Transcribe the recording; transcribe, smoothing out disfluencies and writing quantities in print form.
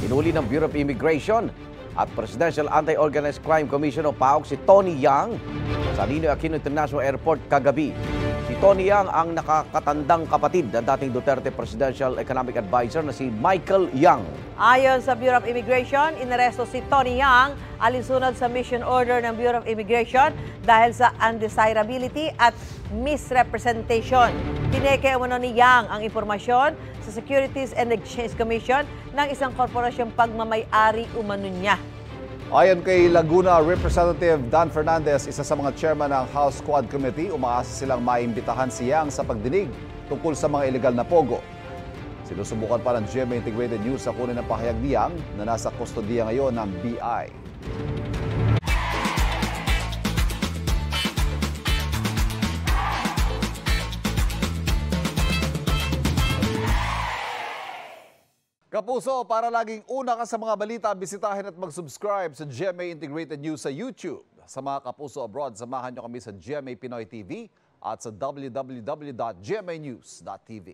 Hinuli ng Bureau of Immigration at Presidential Anti-Organized Crime Commission o PAOK si Tony Yang sa Ninoy Aquino International Airport kagabi. Si Tony Yang ang nakakatandang kapatid ng dating Duterte Presidential Economic Advisor na si Michael Yang. Ayon sa Bureau of Immigration, inaresto si Tony Yang alinsunod sa mission order ng Bureau of Immigration dahil sa undesirability at misrepresentation. Tineke umano ni Yang ang impormasyon sa Securities and Exchange Commission ng isang korporasyong pagmamay-ari umano niya. Ayon kay Laguna Representative Dan Fernandez, isa sa mga chairman ng House Quad Committee, umaasa silang maimbitahan si Yang sa pagdinig tungkol sa mga ilegal na pogo. Sinusubukan pa ng GMA Integrated News sa kunin ng pahayag ni Yang na nasa kustodiya ngayon ng BI. Kapuso, para laging una ka sa mga balita, bisitahin at mag-subscribe sa GMA Integrated News sa YouTube. Sa mga kapuso abroad, samahan nyo kami sa GMA Pinoy TV at sa www.gmanews.tv.